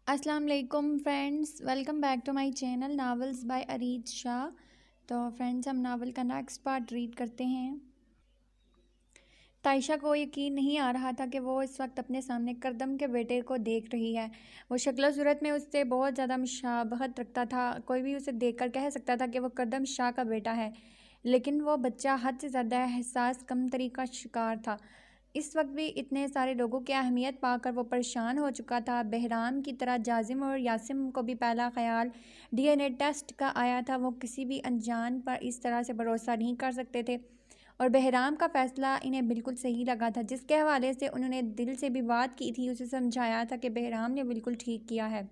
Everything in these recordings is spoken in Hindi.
अस्सलाम वालेकुम friends, welcome back to my channel novels by Areej Shah. तो फ्रेंड्स, हम नावल का नेक्स्ट पार्ट रीड करते हैं। तायशा को यकीन नहीं आ रहा था कि वो इस वक्त अपने सामने करदम के बेटे को देख रही है। वो शक्ल सूरत में उससे बहुत ज़्यादा मुशाबहत रखता था। कोई भी उसे देखकर कह सकता था कि वो करदम शाह का बेटा है, लेकिन वो बच्चा हद से ज़्यादा एहसास कमतरी का शिकार था। इस वक्त भी इतने सारे लोगों की अहमियत पाकर वो परेशान हो चुका था। बहराम की तरह जाजिम और यासिम को भी पहला ख्याल डीएनए टेस्ट का आया था। वो किसी भी अनजान पर इस तरह से भरोसा नहीं कर सकते थे, और बहराम का फ़ैसला इन्हें बिल्कुल सही लगा था। जिसके हवाले से उन्होंने दिल से भी बात की थी, उसे समझाया था कि बहराम ने बिल्कुल ठीक किया है,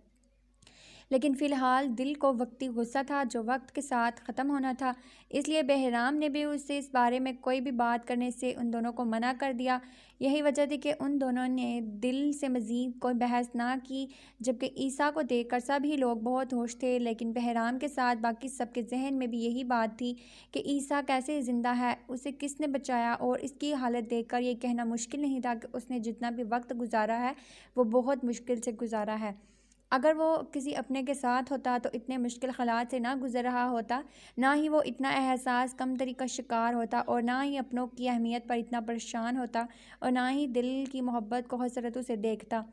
लेकिन फ़िलहाल दिल को वक्ती गुस्सा था जो वक्त के साथ ख़त्म होना था। इसलिए बहराम ने भी उससे इस बारे में कोई भी बात करने से उन दोनों को मना कर दिया। यही वजह थी कि उन दोनों ने दिल से मज़ीद कोई बहस ना की। जबकि ईसा को देखकर सभी लोग बहुत खुश थे, लेकिन बहराम के साथ बाकी सबके जहन में भी यही बात थी कि ईसा कैसे ज़िंदा है, उसे किसने बचाया। और इसकी हालत देखकर ये कहना मुश्किल नहीं था कि उसने जितना भी वक्त गुजारा है वो बहुत मुश्किल से गुजारा है। अगर वो किसी अपने के साथ होता तो इतने मुश्किल हालात से ना गुजर रहा होता, ना ही वो इतना एहसास कमतरी का शिकार होता, और ना ही अपनों की अहमियत पर इतना परेशान होता, और ना ही दिल की मोहब्बत को हसरतों से देखता।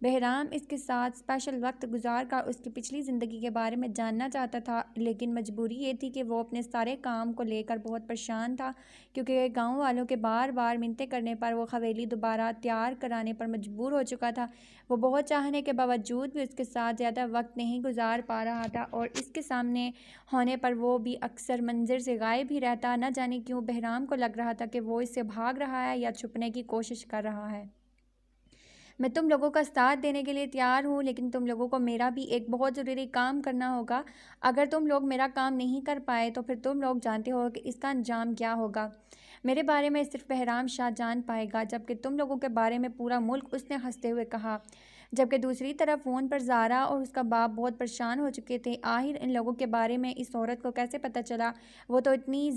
बहराम इसके साथ स्पेशल वक्त गुजार कर उसकी पिछली ज़िंदगी के बारे में जानना चाहता था, लेकिन मजबूरी ये थी कि वो अपने सारे काम को लेकर बहुत परेशान था, क्योंकि गांव वालों के बार बार मिन्नतें करने पर वो हवेली दोबारा तैयार कराने पर मजबूर हो चुका था। वो बहुत चाहने के बावजूद भी उसके साथ ज़्यादा वक्त नहीं गुजार पा रहा था, और इसके सामने होने पर वो भी अक्सर मंजिर से गायब ही रहता। न जाने क्यों बहराम को लग रहा था कि वो इससे भाग रहा है या छुपने की कोशिश कर रहा है। मैं तुम लोगों का साथ देने के लिए तैयार हूँ, लेकिन तुम लोगों को मेरा भी एक बहुत ज़रूरी काम करना होगा। अगर तुम लोग मेरा काम नहीं कर पाए तो फिर तुम लोग जानते हो कि इसका अंजाम क्या होगा। मेरे बारे में सिर्फ बहराम शाह जान पाएगा, जबकि तुम लोगों के बारे में पूरा मुल्क, उसने हंसते हुए कहा। जबकि दूसरी तरफ फ़ोन पर ज़ारा और उसका बाप बहुत परेशान हो चुके थे। आखिर इन लोगों के बारे में इस औरत को कैसे पता चला? वो तो इतनी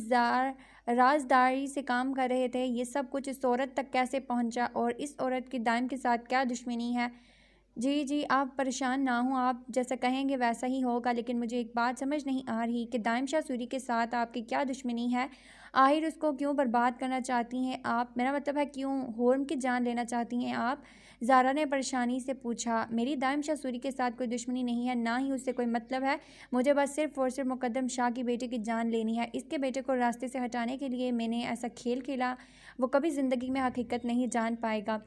राजदारी से काम कर रहे थे। ये सब कुछ इस औरत तक कैसे पहुंचा, और इस औरत की दाइम के साथ क्या दुश्मनी है? जी जी, आप परेशान ना हों, आप जैसा कहेंगे वैसा ही होगा। लेकिन मुझे एक बात समझ नहीं आ रही कि दाइम शाह सूरी के साथ आपकी क्या दुश्मनी है? आखिर उसको क्यों बर्बाद करना चाहती हैं आप? मेरा मतलब है, क्यों होर्म की जान लेना चाहती हैं आप? ज़ारा ने परेशानी से पूछा। मेरी दाइम शाह सूरी के साथ कोई दुश्मनी नहीं है, ना ही उससे कोई मतलब है। मुझे बस सिर्फ और सिर्फ मुकद्दम शाह की बेटे की जान लेनी है। इसके बेटे को रास्ते से हटाने के लिए मैंने ऐसा खेल खेला, वो कभी ज़िंदगी में हकीकत नहीं जान पाएगा।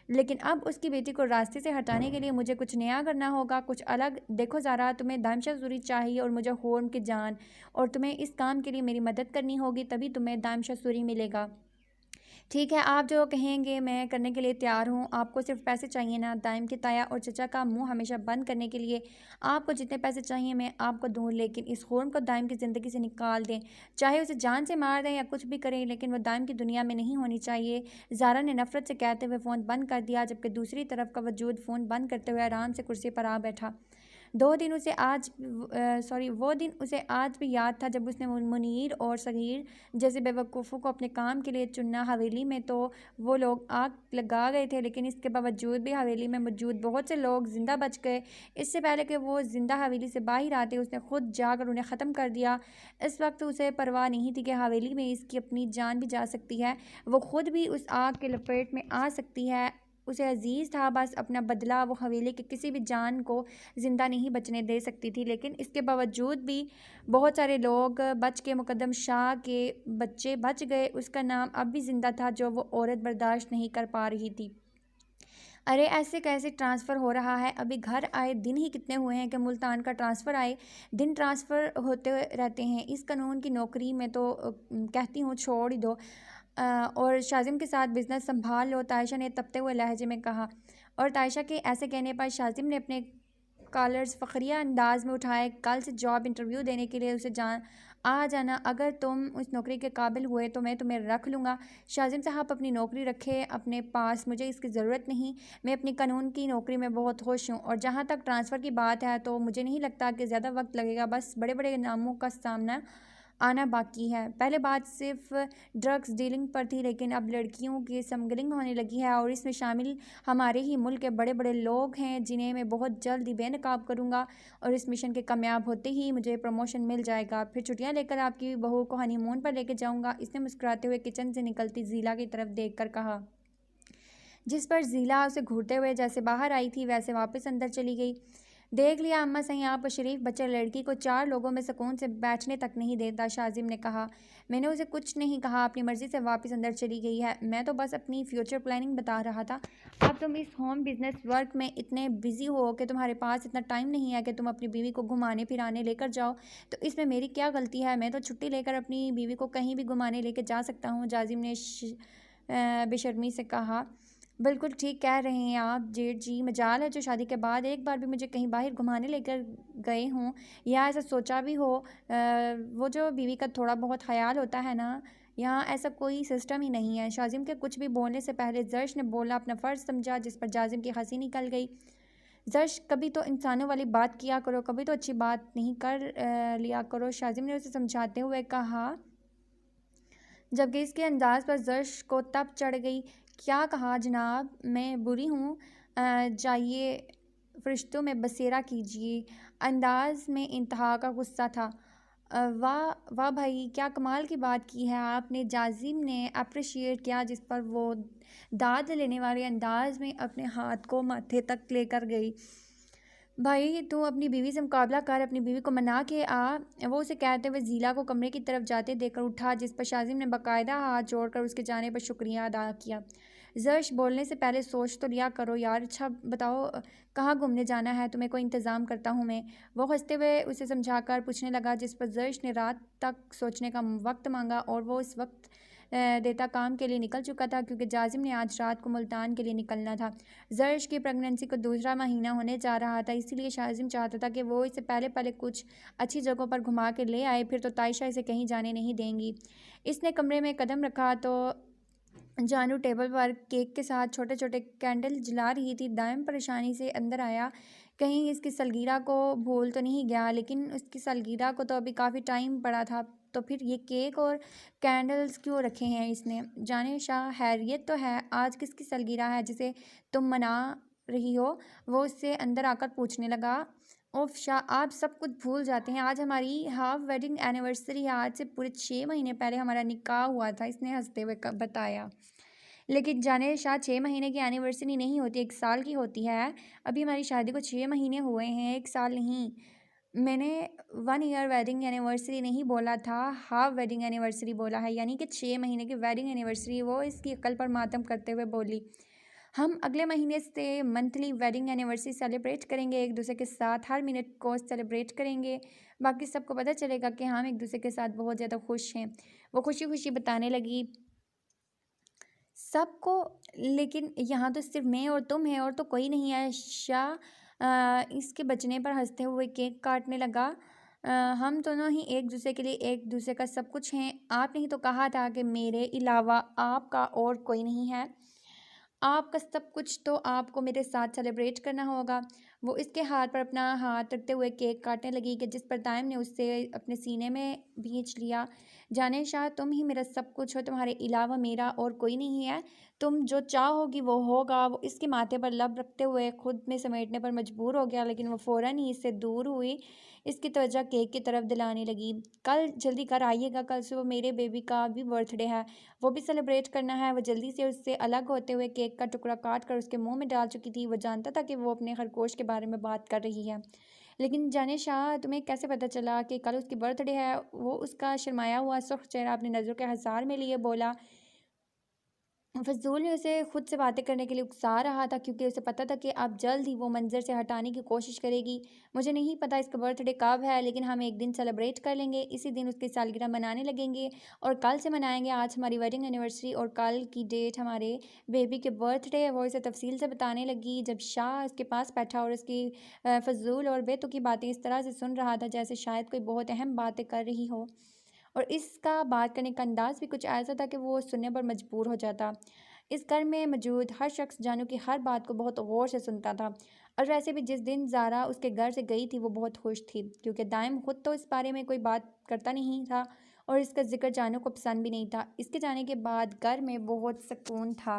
लेकिन अब उसकी बेटी को रास्ते से हटाने के लिए मुझे कुछ नया करना होगा, कुछ अलग। देखो ज़ारा, तुम्हें दानिशा ज़रूरी चाहिए और मुझे होर्म की जान, और तुम्हें इस काम के लिए मेरी मदद करनी होगी, तभी तुम्हें दानिशा सूरी मिलेगा। ठीक है, आप जो कहेंगे मैं करने के लिए तैयार हूँ। आपको सिर्फ पैसे चाहिए ना दाइम के ताया और चचा का मुंह हमेशा बंद करने के लिए? आपको जितने पैसे चाहिए मैं आपको दूँ, लेकिन इस होर्म को दाइम की ज़िंदगी से निकाल दें। चाहे उसे जान से मार दें या कुछ भी करें, लेकिन वो दाइम की दुनिया में नहीं होनी चाहिए। ज़ारा ने नफरत से कहते हुए फ़ोन बंद कर दिया, जबकि दूसरी तरफ का वजूद फ़ोन बंद करते हुए आराम से कुर्सी पर आ बैठा। वो दिन उसे आज भी याद था जब उसने मुनीर और सगीर जैसे बेवकूफ़ों को अपने काम के लिए चुना। हवेली में तो वो लोग आग लगा गए थे, लेकिन इसके बावजूद भी हवेली में मौजूद बहुत से लोग ज़िंदा बच गए। इससे पहले कि वो ज़िंदा हवेली से बाहर आते, उसने खुद जाकर उन्हें ख़त्म कर दिया। इस वक्त उसे परवाह नहीं थी कि हवेली में इसकी अपनी जान भी जा सकती है, वो खुद भी उस आग के लपेट में आ सकती है। उसे अजीज़ था बस अपना बदला। वो हवेली के किसी भी जान को ज़िंदा नहीं बचने दे सकती थी, लेकिन इसके बावजूद भी बहुत सारे लोग बच के मुकद्दम शाह के बच्चे बच गए। उसका नाम अब भी ज़िंदा था, जो वो औरत बर्दाश्त नहीं कर पा रही थी। अरे ऐसे कैसे ट्रांसफ़र हो रहा है? अभी घर आए दिन ही कितने हुए हैं कि मुल्तान का ट्रांसफ़र आए? दिन ट्रांसफ़र होते रहते हैं। इस कानून की नौकरी में तो कहती हूँ छोड़ ही दो, और शाजिम के साथ बिज़नेस संभाल लो, तायशा ने तपते हुए लहजे में कहा। और तायशा के ऐसे कहने पर शाजिम ने अपने कॉलर्स फ़खरिया अंदाज में उठाए। कल से जॉब इंटरव्यू देने के लिए उसे आ जाना। अगर तुम उस नौकरी के काबिल हुए तो मैं तुम्हें रख लूँगा। शाजिम साहब अपनी नौकरी रखे अपने पास, मुझे इसकी ज़रूरत नहीं। मैं अपनी कानून की नौकरी में बहुत खुश हूँ, और जहाँ तक ट्रांसफ़र की बात है तो मुझे नहीं लगता कि ज़्यादा वक्त लगेगा। बस बड़े बड़े नामों का सामना आना बाकी है। पहले बात सिर्फ ड्रग्स डीलिंग पर थी, लेकिन अब लड़कियों की स्मगलिंग होने लगी है और इसमें शामिल हमारे ही मुल्क के बड़े बड़े लोग हैं जिन्हें मैं बहुत जल्द ही बेनकाब करूँगा और इस मिशन के कामयाब होते ही मुझे प्रमोशन मिल जाएगा। फिर छुट्टियाँ लेकर आपकी बहू को हनीमून पर लेकर जाऊँगा। इसने मुस्कुराते हुए किचन से निकलती ज़ीला की तरफ देख कर कहा, जिस पर ज़ीला उसे घूरते हुए जैसे बाहर आई थी वैसे वापस अंदर चली गई। देख लिया अम्मा सही, आप शरीफ बच्चा लड़की को 4 लोगों में सुकून से बैठने तक नहीं देता, शाजिम ने कहा। मैंने उसे कुछ नहीं कहा, अपनी मर्जी से वापस अंदर चली गई है। मैं तो बस अपनी फ्यूचर प्लानिंग बता रहा था। अब तुम इस होम बिजनेस वर्क में इतने बिजी हो कि तुम्हारे पास इतना टाइम नहीं है कि तुम अपनी बीवी को घुमाने फिराने लेकर जाओ, तो इसमें मेरी क्या गलती है? मैं तो छुट्टी लेकर अपनी बीवी को कहीं भी घुमाने लेकर जा सकता हूँ, जाजिम ने बेशर्मी से कहा। बिल्कुल ठीक कह रहे हैं आप जेठ जी, मजाल है जो शादी के बाद एक बार भी मुझे कहीं बाहर घुमाने लेकर गए हों या ऐसा सोचा भी हो। वो जो बीवी का थोड़ा बहुत ख्याल होता है ना, यहाँ ऐसा कोई सिस्टम ही नहीं है। शाजिम के कुछ भी बोलने से पहले जर्श ने बोला अपना फ़र्ज़ समझा, जिस पर जाजिम की हंसी निकल गई। जर्श, कभी तो इंसानों वाली बात किया करो, कभी तो अच्छी बात नहीं कर लिया करो, शाजिम ने उसे समझाते हुए कहा, जबकि इसके अंदाज़ पर जर्श को तप चढ़ गई। क्या कहा जनाब, मैं बुरी हूँ? जाइए फरिश्तों में बसेरा कीजिए। अंदाज में इंतहा का गुस्सा था। वाह वाह भाई, क्या कमाल की बात की है आपने, जाजिम ने अप्रिशिएट किया, जिस पर वो दाद लेने वाले अंदाज में अपने हाथ को माथे तक लेकर गई। भाई तू अपनी बीवी से मुकाबला कर, अपनी बीवी को मना के आ, वो उसे कहते हुए ज़ीला को कमरे की तरफ जाते देखकर उठा, जिस पर शाजिम ने बाकायदा हाथ जोड़कर उसके जाने पर शुक्रिया अदा किया। जर्श, बोलने से पहले सोच तो लिया करो यार। अच्छा बताओ, कहाँ घूमने जाना है? तुम्हें कोई इंतज़ाम करता हूँ मैं, वो हंसते हुए उसे समझाकर पूछने लगा, जिस पर जर्श ने रात तक सोचने का वक्त मांगा और वो इस वक्त देता काम के लिए निकल चुका था, क्योंकि जाजिम ने आज रात को मुल्तान के लिए निकलना था। जर्श की प्रेगनेंसी को दूसरा महीना होने जा रहा था, इसीलिए शाजिम चाहता था कि वो इसे पहले पहले कुछ अच्छी जगहों पर घुमा के ले आए, फिर तो तायशा इसे कहीं जाने नहीं देंगी। इसने कमरे में कदम रखा तो जानू टेबल पर केक के साथ छोटे छोटे कैंडल जला रही थी। दायम परेशानी से अंदर आया, कहीं इसकी सालगिरह को भूल तो नहीं गया, लेकिन उसकी सालगिरह को तो अभी काफ़ी टाइम पड़ा था, तो फिर ये केक और कैंडल्स क्यों रखे हैं इसने? जाने शाह, हैरियत तो है, आज किसकी सालगिरह है जिसे तुम मना रही हो? वो उससे अंदर आकर पूछने लगा। ओफ शाह, आप सब कुछ भूल जाते हैं, आज हमारी हाफ वेडिंग एनिवर्सरी है, आज से पूरे 6 महीने पहले हमारा निकाह हुआ था, इसने हंसते हुए बताया। लेकिन जाने शाह, 6 महीने की एनिवर्सरी नहीं होती, 1 साल की होती है। अभी हमारी शादी को 6 महीने हुए हैं, 1 साल नहीं। मैंने 1 ईयर वेडिंग एनिवर्सरी नहीं बोला था, हाफ वेडिंग एनिवर्सरी बोला है, यानी कि 6 महीने की वेडिंग एनिवर्सरी। वो इसकी अक्ल पर मातम करते हुए बोली, हम अगले महीने से मंथली वेडिंग एनिवर्सरी सेलिब्रेट करेंगे, एक दूसरे के साथ हर मिनट को सेलिब्रेट करेंगे, बाकी सबको पता चलेगा कि हम एक दूसरे के साथ बहुत ज़्यादा खुश हैं। वो खुशी खुशी बताने लगी सबको, लेकिन यहाँ तो सिर्फ मैं और तुम हैं और तो कोई नहीं है। शाह इसके बचने पर हंसते हुए केक काटने लगा। हम दोनों ही एक दूसरे के लिए एक दूसरे का सब कुछ हैं। आपने ही तो कहा था कि मेरे अलावा आपका और कोई नहीं है, आपका सब कुछ तो आपको मेरे साथ सेलिब्रेट करना होगा। वो इसके हाथ पर अपना हाथ रखते हुए केक काटने लगी, कि जिस पर ताइम ने उससे अपने सीने में भींच लिया। जाने शाह, तुम ही मेरा सब कुछ हो, तुम्हारे अलावा मेरा और कोई नहीं है, तुम जो चाहोगी वो होगा। वो इसके माथे पर लब रखते हुए खुद में समेटने पर मजबूर हो गया, लेकिन वो फ़ौरन ही इससे दूर हुई, इसकी तवज्जो केक की तरफ दिलाने लगी। कल जल्दी कर आइएगा, कल सुबह मेरे बेबी का भी बर्थडे है, वो भी सेलिब्रेट करना है। वो जल्दी से उससे अलग होते हुए केक का टुकड़ा काट कर उसके मुंह में डाल चुकी थी। वो जानता था कि वो अपने खरगोश के बारे में बात कर रही है। लेकिन जाने शाह, तुम्हें कैसे पता चला कि कल उसकी बर्थडे है? वो उसका शर्माया हुआ सुर्ख चेहरा अपनी नज़रों के हसार में लिए बोला। फजूल ने उसे खुद से बातें करने के लिए उकसा रहा था, क्योंकि उसे पता था कि अब जल्द ही वो मंजर से हटाने की कोशिश करेगी। मुझे नहीं पता इसका बर्थडे कब है, लेकिन हम एक दिन सेलिब्रेट कर लेंगे, इसी दिन उसकी सालगिरह मनाने लगेंगे और कल से मनाएंगे। आज हमारी वेडिंग एनिवर्सरी और कल की डेट हमारे बेबी के बर्थडे है। वो इसे तफसील से बताने लगी, जब शाह उसके पास बैठा और उसकी फजूल और बेतुकी बातें इस तरह से सुन रहा था जैसे शायद कोई बहुत अहम बातें कर रही हो, और इसका बात करने का अंदाज़ भी कुछ ऐसा था कि वो सुनने पर मजबूर हो जाता। इस घर में मौजूद हर शख्स जानू की हर बात को बहुत गौर से सुनता था, और वैसे भी जिस दिन ज़ारा उसके घर से गई थी वो बहुत खुश थी, क्योंकि दाइम खुद तो इस बारे में कोई बात करता नहीं था और इसका जिक्र जानू को पसंद भी नहीं था। इसके जाने के बाद घर में बहुत सुकून था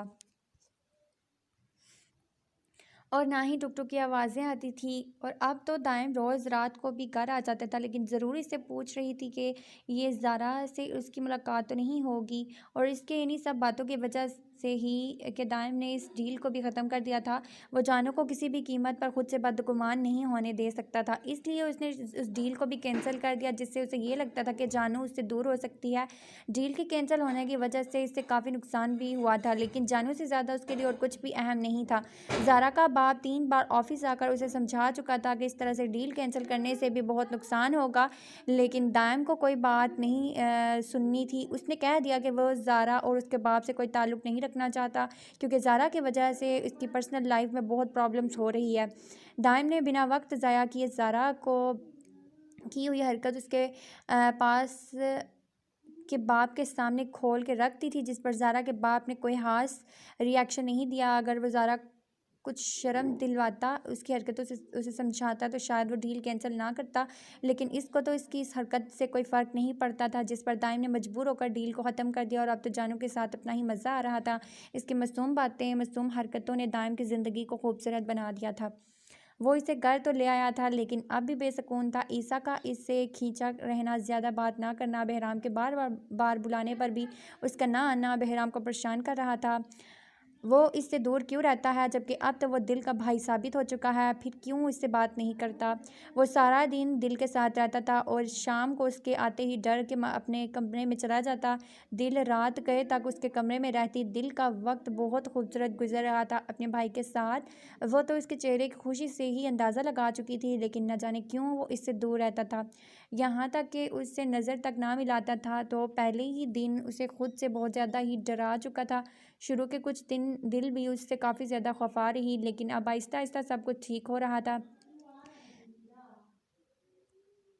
और ना ही टुक टुक की आवाज़ें आती थी। और अब तो दाइम रोज़ रात को भी घर आ जाता था, लेकिन ज़रूरी से पूछ रही थी कि ये ज़ारा से उसकी मुलाकात तो नहीं होगी। और इसके इन्हीं सब बातों की वजह से ही कि दाइम ने इस डील को भी ख़त्म कर दिया था। वो जानू को किसी भी कीमत पर खुद से बदगुमान नहीं होने दे सकता था, इसलिए उसने उस डील को भी कैंसिल कर दिया, जिससे उसे ये लगता था कि जानू उससे दूर हो सकती है। डील के कैंसिल होने की वजह से इससे काफ़ी नुकसान भी हुआ था, लेकिन जानू से ज़्यादा उसके लिए और कुछ भी अहम नहीं था। ज़ारा का बाप 3 बार ऑफिस आकर उसे समझा चुका था कि इस तरह से डील कैंसिल करने से भी बहुत नुकसान होगा, लेकिन दाइम को कोई बात नहीं सुननी थी। उसने कह दिया कि वह ज़ारा और उसके बाप से कोई ताल्लुक़ नहीं रखना चाहता, क्योंकि ज़ारा की वजह से इसकी पर्सनल लाइफ में बहुत प्रॉब्लम्स हो रही है। दाइम ने बिना वक्त ज़ाया किए ज़ारा को की हुई हरकत उसके पास के बाप के सामने खोल के रख दी थी, जिस पर ज़ारा के बाप ने कोई खास रिएक्शन नहीं दिया। अगर वो ज़ारा कुछ शर्म दिलवाता, उसकी हरकतों से उसे समझाता, तो शायद वो डील कैंसिल ना करता, लेकिन इसको तो इसकी इस हरकत से कोई फ़र्क नहीं पड़ता था, जिस पर दाइम ने मजबूर होकर डील को ख़त्म कर दिया। और अब तो जानू के साथ अपना ही मज़ा आ रहा था। इसकी मासूम बातें, मासूम हरकतों ने दाइम की ज़िंदगी को खूबसूरत बना दिया था। वो इसे घर तो ले आया था, लेकिन अब भी बेसुकून था। ईसा का इससे खींचा रहना, ज़्यादा बात ना करना, बहराम के बार बार बार बुलाने पर भी उसका ना आना बहराम को परेशान कर रहा था। वो इससे दूर क्यों रहता है, जबकि अब तो वो दिल का भाई साबित हो चुका है, फिर क्यों इससे बात नहीं करता। वो सारा दिन दिल के साथ रहता था और शाम को उसके आते ही डर के अपने कमरे में चला जाता। दिल रात गए तक उसके कमरे में रहती। दिल का वक्त बहुत खूबसूरत गुजर रहा था अपने भाई के साथ। वो तो उसके चेहरे की खुशी से ही अंदाज़ा लगा चुकी थी, लेकिन न जाने क्यों वो इससे दूर रहता था। यहाँ तक कि उससे नज़र तक ना मिलाता था, तो पहले ही दिन उसे खुद से बहुत ज़्यादा ही डरा चुका था। शुरू के कुछ दिन दिल भी उससे काफ़ी ज़्यादा खफा रही, लेकिन अब आहिस्ता आहिस्ता सब कुछ ठीक हो रहा था।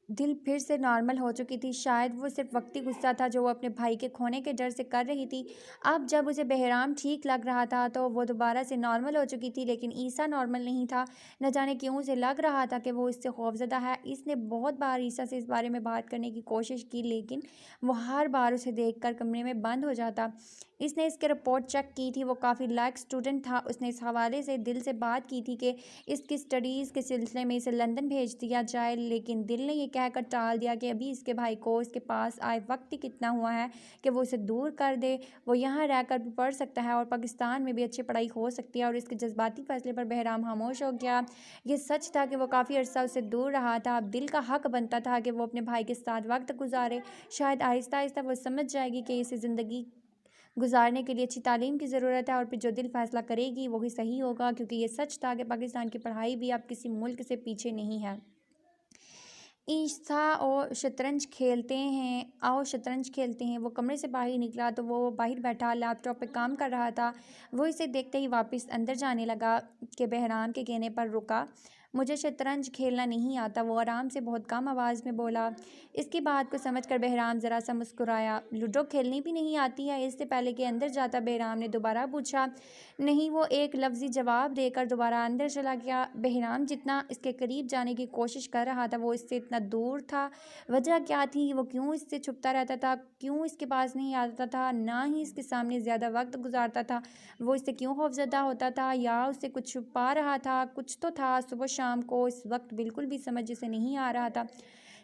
दिल फिर से नॉर्मल हो चुकी थी। शायद वो सिर्फ वक्ती गुस्सा था जो वो अपने भाई के खोने के डर से कर रही थी। अब जब उसे बहराम ठीक लग रहा था, तो वो दोबारा से नॉर्मल हो चुकी थी, लेकिन ईसा नॉर्मल नहीं था। न जाने क्यों उसे लग रहा था कि वो इससे खौफज़दा है। इसने बहुत बार ईसा से इस बारे में बात करने की कोशिश की, लेकिन वो हर बार उसे देखकर कमरे में बंद हो जाता। इसने इसकी रिपोर्ट चेक की थी। वो काफ़ी लायक स्टूडेंट था। उसने इस हवाले से दिल से बात की थी कि इसकी स्टडीज़ के सिलसिले में इसे लंदन भेज दिया जाए, लेकिन दिल ने ये कहकर टाल दिया कि अभी इसके भाई को इसके पास आए वक्त ही कितना हुआ है कि वो इसे दूर कर दे। वो यहाँ रहकर भी पढ़ सकता है और पाकिस्तान में भी अच्छी पढ़ाई हो सकती है। और इसके जज्बाती फैसले पर बहराम खामोश हो गया। ये सच था कि वो काफ़ी अर्सा उससे दूर रहा था। अब दिल का हक बनता था कि वो अपने भाई के साथ वक्त गुजारे। शायद आहिस्ता आहिस्ता वो समझ जाएगी कि इसे ज़िंदगी गुजारने के लिए अच्छी तालीम की ज़रूरत है, और फिर जो दिल फैसला करेगी वही सही होगा, क्योंकि ये सच था कि पाकिस्तान की पढ़ाई भी अब किसी मुल्क से पीछे नहीं है। ईसा और शतरंज खेलते हैं, आओ शतरंज खेलते हैं। वो कमरे से बाहर निकला तो वो बाहर बैठा लैपटॉप पे काम कर रहा था। वो इसे देखते ही वापस अंदर जाने लगा कि बहराम के कहने पर रुका। मुझे शतरंज खेलना नहीं आता, वो आराम से बहुत कम आवाज़ में बोला। इसकी बात को समझकर बहराम ज़रा सा मुस्कुराया। लूडो खेलनी भी नहीं आती है? इससे पहले कि अंदर जाता बहराम ने दोबारा पूछा। नहीं, वो एक लफ्ज़ी जवाब देकर दोबारा अंदर चला गया। बहराम जितना इसके करीब जाने की कोशिश कर रहा था, वो इससे इतना दूर था। वजह क्या थी? वो क्यों इससे छुपता रहता था? क्यों इसके पास नहीं आता था? ना ही इसके सामने ज़्यादा वक्त गुजारता था? वो इससे क्यों खौफज़दा होता था, या उससे कुछ छुपा रहा था? कुछ तो था। सुबह शाम को इस वक्त बिल्कुल भी समझ इसे नहीं आ रहा था।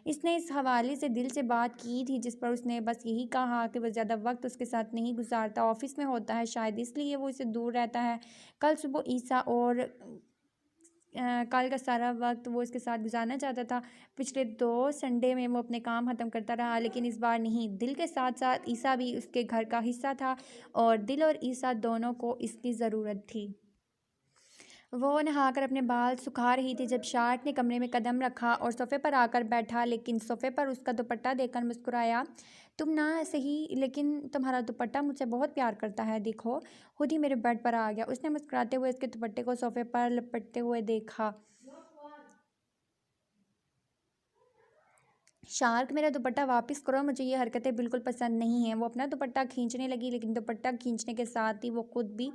इसने इस हवाले से दिल से बात की थी, जिस पर उसने बस यही कहा कि वह ज़्यादा वक्त उसके साथ नहीं गुजारता, ऑफिस में होता है, शायद इसलिए वो इससे दूर रहता है। कल सुबह ईसा और कल का सारा वक्त वो इसके साथ गुजारना चाहता था। पिछले 2 संडे में वो अपने काम ख़त्म करता रहा, लेकिन इस बार नहीं। दिल के साथ साथ ईसा भी उसके घर का हिस्सा था, और दिल और ईसा दोनों को इसकी ज़रूरत थी। वो नहाकर अपने बाल सुखा रही थी जब शार्ट ने कमरे में कदम रखा और सोफ़े पर आकर बैठा, लेकिन सोफ़े पर उसका दुपट्टा देखकर मुस्कुराया। तुम ना सही, लेकिन तुम्हारा दुपट्टा मुझसे बहुत प्यार करता है, देखो खुद ही मेरे बेड पर आ गया। उसने मुस्कुराते हुए इसके दुपट्टे को सोफ़े पर लपटते हुए देखा। शार्क मेरा दुपट्टा वापस करो, मुझे ये हरकतें बिल्कुल पसंद नहीं हैं। वो अपना दुपट्टा खींचने लगी, लेकिन दुपट्टा खींचने के साथ ही वो खुद भी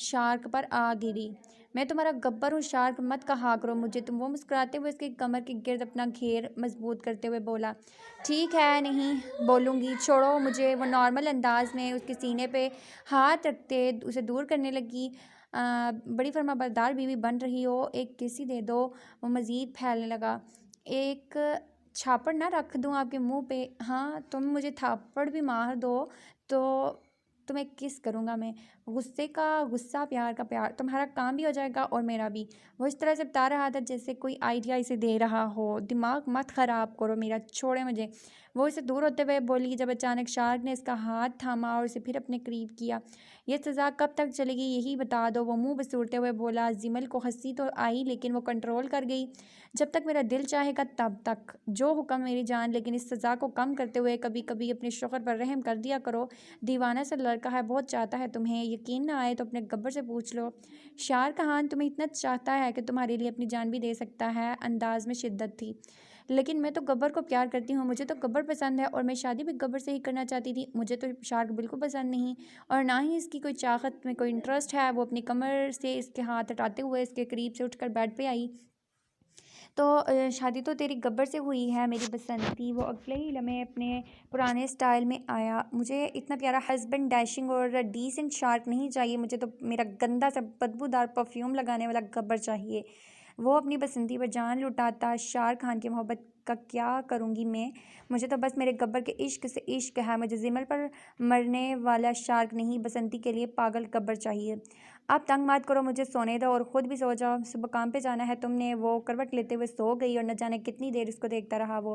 शार्क पर आ गिरी। मैं तुम्हारा गब्बर हूँ शार्क, मत कहा करो मुझे तुम। वो मुस्कुराते हुए उसकी कमर के गिर्द अपना घेर मजबूत करते हुए बोला, ठीक है नहीं बोलूँगी, छोड़ो मुझे। वो नॉर्मल अंदाज में उसके सीने पे हाथ रखते उसे दूर करने लगी। बड़ी फर्माबरदार बीवी बन रही हो, एक किसी दे दो। वो मज़ीद फैलने लगा। एक छापड़ ना रख दूँ आपके मुंह पे? हाँ, तुम मुझे थापड़ भी मार दो तो तुम्हें किस करूँगा मैं। गुस्से का गुस्सा, प्यार का प्यार, तुम्हारा काम भी हो जाएगा और मेरा भी। वो इस तरह से बता रहा था जैसे कोई आइडिया इसे दे रहा हो। दिमाग मत ख़राब करो मेरा, छोड़े मुझे। वो इसे दूर होते हुए बोली जब अचानक शार्क ने इसका हाथ थामा और उसे फिर अपने करीब किया। ये सज़ा कब तक चलेगी यही बता दो। वो मुंह बसूरते हुए बोला। जिमल को हंसी तो आई, लेकिन वो कंट्रोल कर गई। जब तक मेरा दिल चाहेगा तब तक, जो हुक्म मेरी जान। लेकिन इस सज़ा को कम करते हुए कभी कभी अपने शौहर पर रहम कर दिया करो। दीवाना सा लड़का है, बहुत चाहता है तुम्हें। यकीन ना आए तो अपने गब्बर से पूछ लो। शार कहान तुम्हें इतना चाहता है कि तुम्हारे लिए अपनी जान भी दे सकता है। अंदाज में शिद्दत थी। लेकिन मैं तो गब्बर को प्यार करती हूँ, मुझे तो गब्बर पसंद है और मैं शादी भी गब्बर से ही करना चाहती थी। मुझे तो शार्क बिल्कुल पसंद नहीं, और ना ही इसकी कोई चाहत में कोई इंटरेस्ट है। वो अपनी कमर से इसके हाथ हटाते हुए इसके करीब से उठकर बेड पे आई। तो शादी तो तेरी गब्बर से हुई है मेरी बसंती। वो अगले ही लम्हे अपने पुराने स्टाइल में आया। मुझे इतना प्यारा हस्बैंड, डैशिंग और डिसेंट शार्क नहीं चाहिए, मुझे तो मेरा गंदा सा बदबूदार परफ्यूम लगाने वाला गब्बर चाहिए। वो अपनी बसंती पर जान लुटाता। शार्क खान की मोहब्बत का क्या करूँगी मैं? मुझे तो बस मेरे गब्बर के इश्क से इश्क है। मुझे जिमल पर मरने वाला शार्क नहीं, बसंती के लिए पागल गब्बर चाहिए। आप तंग मत करो, मुझे सोने दो और ख़ुद भी सो जाओ, सुबह काम पे जाना है तुमने। वो करवट लेते हुए सो गई और न जाने कितनी देर इसको देखता रहा। वो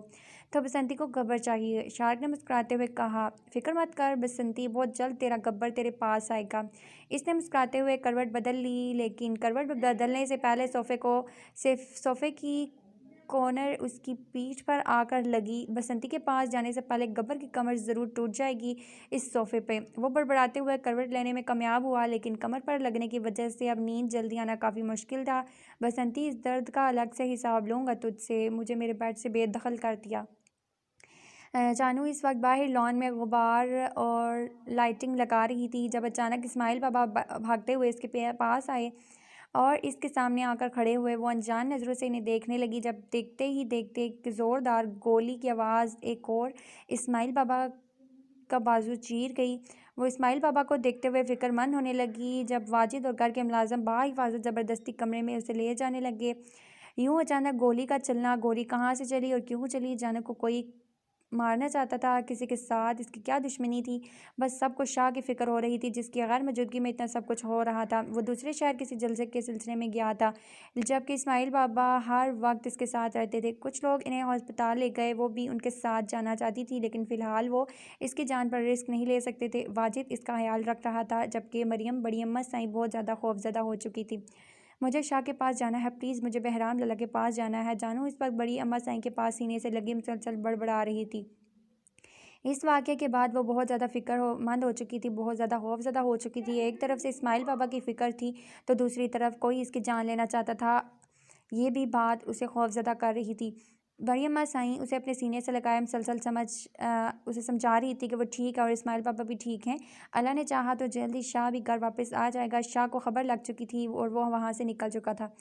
तो बसंती को गब्बर चाहिए, शार्क ने मुस्कुराते हुए कहा। फिक्र मत कर बसंती, बहुत जल्द तेरा गब्बर तेरे पास आएगा। इसने मुस्कुराते हुए करवट बदल ली, लेकिन करवट बदलने से पहले सोफ़े की कॉर्नर उसकी पीठ पर आकर लगी। बसंती के पास जाने से पहले गब्बर की कमर ज़रूर टूट जाएगी इस सोफ़े पे। वो बड़बड़ाते हुए करवट लेने में कामयाब हुआ, लेकिन कमर पर लगने की वजह से अब नींद जल्दी आना काफ़ी मुश्किल था। बसंती, इस दर्द का अलग से हिसाब लूँगा तुझसे, मुझे मेरे बेड से बेदखल कर दिया। जानू इस वक्त बाहर लॉन में गुब्बार और लाइटिंग लगा रही थी जब अचानक इस्माइल बाबा भागते हुए इसके पास आए और इसके सामने आकर खड़े हुए। वो अनजान नज़रों से इन्हें देखने लगी जब देखते ही देखते एक ज़ोरदार गोली की आवाज़ एक और इस्माइल बाबा का बाजू चीर गई। वो इस्माइल बाबा को देखते हुए फिक्रमंद होने लगी जब वाजिद और घर के मुलाजिम बाहिफाजत ज़बरदस्ती कमरे में उसे ले जाने लगे। यूँ अचानक गोली का चलना, गोली कहाँ से चली और क्यों चली? जानू को कोई मारना चाहता था? किसी के साथ इसकी क्या दुश्मनी थी? बस सबको शाह की फ़िक्र हो रही थी, जिसकी गैर मौजूदगी में इतना सब कुछ हो रहा था। वो दूसरे शहर किसी जलसे के सिलसिले में गया था, जबकि इस्माइल बाबा हर वक्त इसके साथ रहते थे। कुछ लोग इन्हें अस्पताल ले गए, वो भी उनके साथ जाना चाहती थी, लेकिन फ़िलहाल वो इसकी जान पर रिस्क नहीं ले सकते थे। वाजिद इसका ख्याल रख रहा था, जबकि मरियम बड़ी अम्मा साईं बहुत ज़्यादा खौफज़दा हो चुकी थी। मुझे शाह के पास जाना है, प्लीज़ मुझे बहराम लल्ला के पास जाना है। जानू इस वक्त बड़ी अम्मा साईं के पास सीने से लगी मुसलसल बड़बड़ा रही थी। इस वाक़ये के बाद वो बहुत ज़्यादा फ़िक्रमंद हो चुकी थी, बहुत ज़्यादा खौफ़ज़दा हो चुकी थी। एक तरफ से इस्माइल बाबा की फ़िक्र थी, तो दूसरी तरफ कोई इसकी जान लेना चाहता था। ये भी बात उसे खौफ़ज़दा कर रही थी। बड़ी अम्मा साईं उसे अपने सीने से लगाए मुसलसल उसे समझा रही थी कि वो ठीक है और इस्माइल बाबा भी ठीक हैं। अल्लाह ने चाहा तो जल्दी शाह भी घर वापस आ जाएगा। शाह को खबर लग चुकी थी और वो वहाँ से निकल चुका था।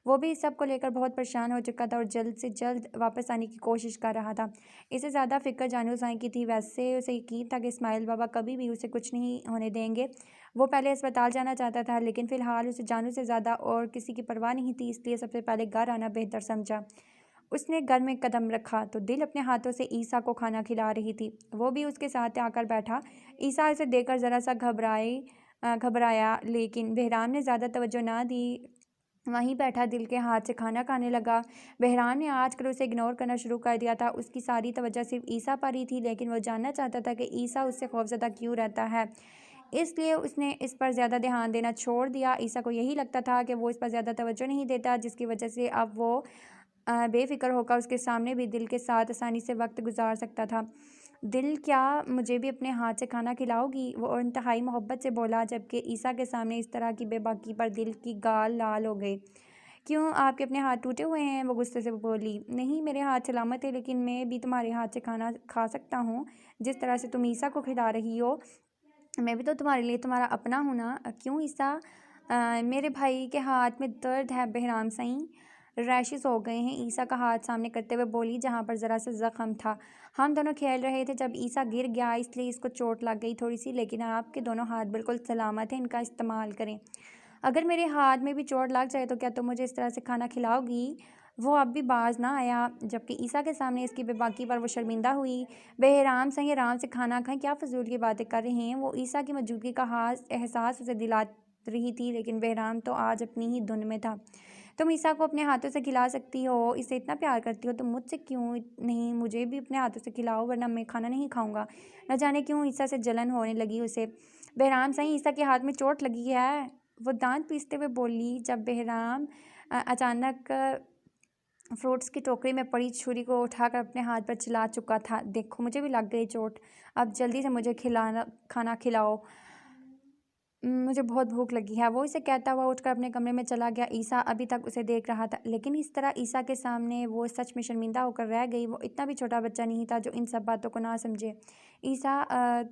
वो भी इस सब को लेकर बहुत परेशान हो चुका था और जल्द से जल्द वापस आने की कोशिश कर रहा था। इससे ज़्यादा फ़िक्र जानू साईं की थी। वैसे उसे यकीन था कि इस्माइल बाबा कभी भी उसे कुछ नहीं होने देंगे। वो पहले अस्पताल जाना चाहता था, लेकिन फ़िलहाल उसे जानू से ज़्यादा और किसी की परवाह नहीं थी, इसलिए सबसे पहले घर आना बेहतर समझा। उसने घर में कदम रखा तो दिल अपने हाथों से ईसा को खाना खिला रही थी। वो भी उसके साथ आकर बैठा। ईसा इसे देखकर ज़रा सा घबराया, लेकिन बहराम ने ज़्यादा तवज्जो ना दी। वहीं बैठा दिल के हाथ से खाना खाने लगा। बहराम ने आजकल उसे इग्नोर करना शुरू कर दिया था। उसकी सारी तवज्जो सिर्फ ईसा पर ही थी, लेकिन वो जानना चाहता था कि ईसा उससे खौफज़दा क्यों रहता है। इसलिए उसने इस पर ज़्यादा ध्यान देना छोड़ दिया। ईसा को यही लगता था कि वो इस पर ज़्यादा तवज्जो नहीं देता, जिसकी वजह से अब वो बेफ़िक्र होकर उसके सामने भी दिल के साथ आसानी से वक्त गुजार सकता था। दिल, क्या मुझे भी अपने हाथ से खाना खिलाओगी? वो इंतहाई मोहब्बत से बोला, जबकि ईसा के सामने इस तरह की बेबाकी पर दिल की गाल लाल हो गई। क्यों, आपके अपने हाथ टूटे हुए हैं? वो गुस्से से बोली। नहीं, मेरे हाथ सलामत है, लेकिन मैं भी तुम्हारे हाथ से खाना खा सकता हूँ। जिस तरह से तुम ईसा को खिला रही हो, मैं भी तो तुम्हारे लिए तुम्हारा अपना हूँ ना। क्यों ईसा? मेरे भाई के हाथ में दर्द है बहराम सईं, रैशेस हो गए हैं। ईसा का हाथ सामने करते हुए बोली, जहाँ पर ज़रा सा ज़ख्म था। हम दोनों खेल रहे थे जब ईसा गिर गया, इसलिए इसको चोट लग गई थोड़ी सी, लेकिन आपके दोनों हाथ बिल्कुल सलामत हैं, इनका इस्तेमाल करें। अगर मेरे हाथ में भी चोट लग जाए तो क्या तुम मुझे इस तरह से खाना खिलाओगी? वो अब भी बाज ना आया, जबकि ईसा के सामने इसकी बेबाकी पर वो शर्मिंदा हुई। बहराम सही आराम से खाना खाएं, क्या फजूल की बातें कर रहे हैं? वो ईसा की मौजूदगी का एहसास उसे दिला रही थी, लेकिन बहराम तो आज अपनी ही धुन में था। तुम ईसा को अपने हाथों से खिला सकती हो, इसे इतना प्यार करती हो तो मुझसे क्यों नहीं मुझे भी अपने हाथों से खिलाओ, वरना मैं खाना नहीं खाऊंगा। न जाने क्यों ईसा से जलन होने लगी उसे। बहराम सही, ईसा के हाथ में चोट लगी है, वो दांत पीसते हुए बोली, जब बहराम अचानक फ्रूट्स की टोकरी में पड़ी छुरी को उठाकर अपने हाथ पर चिल्ला चुका था। देखो, मुझे भी लग गई चोट, अब जल्दी से मुझे खाना खिलाओ, मुझे बहुत भूख लगी है। वो इसे कहता हुआ उठकर अपने कमरे में चला गया। ईसा अभी तक उसे देख रहा था, लेकिन इस तरह ईसा के सामने वो सच में शर्मिंदा होकर रह गई। वो इतना भी छोटा बच्चा नहीं था जो इन सब बातों को ना समझे। ईसा,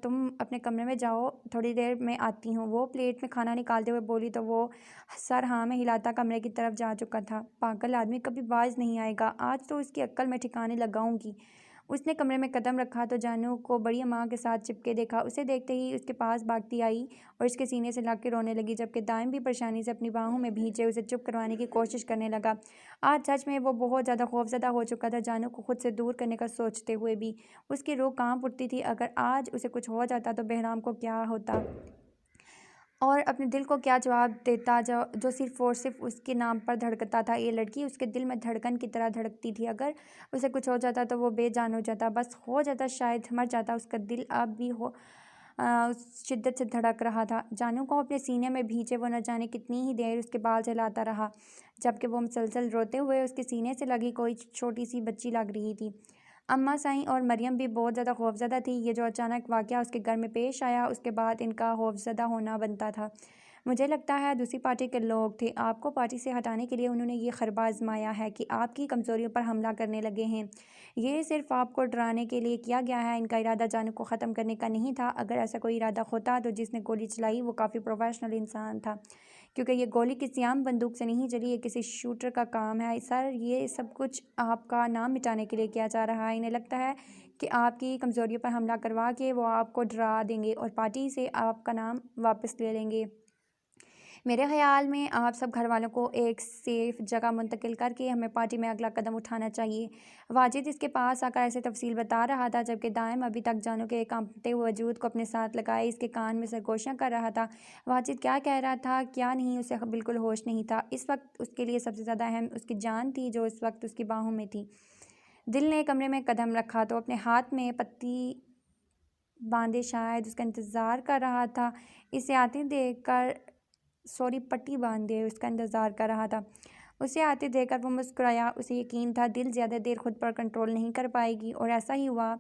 तुम अपने कमरे में जाओ, थोड़ी देर में आती हूँ, वो प्लेट में खाना निकालते हुए बोली तो वो सर हाँ में हिलाता कमरे की तरफ जा चुका था। पागल आदमी, कभी बाज नहीं आएगा, आज तो उसकी अक्ल में ठिकाने लगाऊंगी। उसने कमरे में कदम रखा तो जानू को बड़ी अम्मा के साथ चिपके देखा। उसे देखते ही उसके पास भागती आई और उसके सीने से लग के रोने लगी, जबकि दाइम भी परेशानी से अपनी बाहों में भींचे उसे चुप करवाने की कोशिश करने लगा। आज सच में वो बहुत ज़्यादा खौफजदा हो चुका था, जानू को खुद से दूर करने का सोचते हुए भी। उसकी रूह कांप उठती थी, अगर आज उसे कुछ हो जाता तो बहराम को क्या होता और अपने दिल को क्या जवाब देता, जो सिर्फ और सिर्फ उसके नाम पर धड़कता था। ये लड़की उसके दिल में धड़कन की तरह धड़कती थी। अगर उसे कुछ हो जाता तो वो बेजान हो जाता, बस हो जाता, शायद मर जाता। उसका दिल अब भी उस शिद्दत से धड़क रहा था। जानू को अपने सीने में भींचे वो न जाने कितनी ही देर उसके बाल चलाता रहा, जबकि वो मुसलसल रोते हुए उसके सीने से लगी कोई छोटी सी बच्ची लग रही थी। अम्मा साईं और मरियम भी बहुत ज़्यादा खौफज़दा थी। ये जो अचानक वाक़या उसके घर में पेश आया, उसके बाद इनका खौफज़दा होना बनता था। मुझे लगता है दूसरी पार्टी के लोग थे, आपको पार्टी से हटाने के लिए उन्होंने ये खरबा आजमाया है कि आपकी कमज़ोरियों पर हमला करने लगे हैं। ये सिर्फ आपको डराने के लिए किया गया है, इनका इरादा जानू को ख़त्म करने का नहीं था। अगर ऐसा कोई इरादा होता तो जिसने गोली चलाई वो काफ़ी प्रोफेशनल इंसान था, क्योंकि ये गोली किसी आम बंदूक से नहीं चली, ये किसी शूटर का काम है। सर, ये सब कुछ आपका नाम मिटाने के लिए किया जा रहा है। इन्हें लगता है कि आपकी कमज़ोरियों पर हमला करवा के वो आपको डरा देंगे और पार्टी से आपका नाम वापस ले लेंगे। मेरे ख़्याल में आप सब घर वालों को एक सेफ़ जगह मुंतकिल करके हमें पार्टी में अगला कदम उठाना चाहिए। वाजिद इसके पास आकर ऐसे तफसील बता रहा था, जबकि दाइम अभी तक जानू के कांपते हुए वजूद को अपने साथ लगाए इसके कान में सरगोशियाँ कर रहा था। वाजिद क्या कह रहा था क्या नहीं, उसे बिल्कुल होश नहीं था। इस वक्त उसके लिए सबसे ज़्यादा अहम उसकी जान थी, जो इस वक्त उसकी बाहों में थी। दिल ने कमरे में कदम रखा तो अपने हाथ में पत्ती बांधे शायद उसका इंतज़ार कर रहा था। इसे आते देखकर पट्टी बांधे उसका इंतज़ार कर रहा था। उसे आते देखकर वो मुस्कुराया। उसे यकीन था दिल ज़्यादा देर खुद पर कंट्रोल नहीं कर पाएगी, और ऐसा ही हुआ,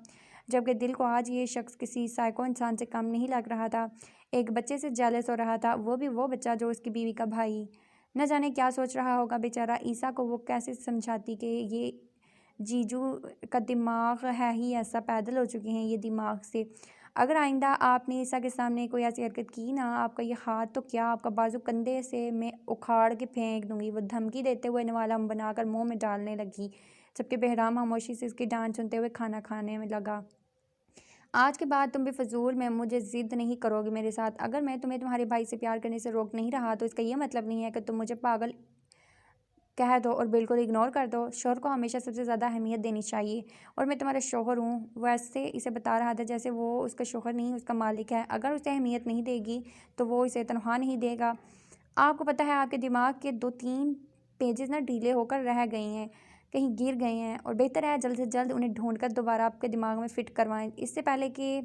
जबकि दिल को आज ये शख्स किसी साइको इंसान से कम नहीं लग रहा था। एक बच्चे से जेलस हो रहा था, वो भी वो बच्चा जो उसकी बीवी का भाई। न जाने क्या सोच रहा होगा बेचारा। ईसा को वो कैसे समझाती कि ये जीजू का दिमाग है ही ऐसा, पैदल हो चुके हैं ये दिमाग से। अगर आइंदा आपने ईसा के सामने कोई ऐसी हरकत की ना, आपका ये हाथ तो क्या, आपका बाजू कंधे से मैं उखाड़ के फेंक दूंगी। वो धमकी देते हुए नवाला बनाकर मुंह में डालने लगी, जबकि बहराम खामोशी से इसकी डांट सुनते हुए खाना खाने में लगा। आज के बाद तुम भी फजूल में मुझे ज़िद नहीं करोगे मेरे साथ। अगर मैं तुम्हें तुम्हारे भाई से प्यार करने से रोक नहीं रहा तो इसका ये मतलब नहीं है कि तुम मुझे पागल कह दो और बिल्कुल इग्नोर कर दो। शोहर को हमेशा सबसे ज़्यादा अहमियत देनी चाहिए, और मैं तुम्हारा शोहर हूँ। वैसे इसे बता रहा था जैसे वो उसका शोहर नहीं उसका मालिक है। अगर उसे अहमियत नहीं देगी तो वो इसे तनख्वाह नहीं देगा। आपको पता है आपके दिमाग के 2-3 पेजेस ना ढीले होकर रह गए हैं, कहीं गिर गए हैं, और बेहतर है जल्द से जल्द उन्हें ढूंढकर दोबारा आपके दिमाग में फ़िट करवाएं, इससे पहले कि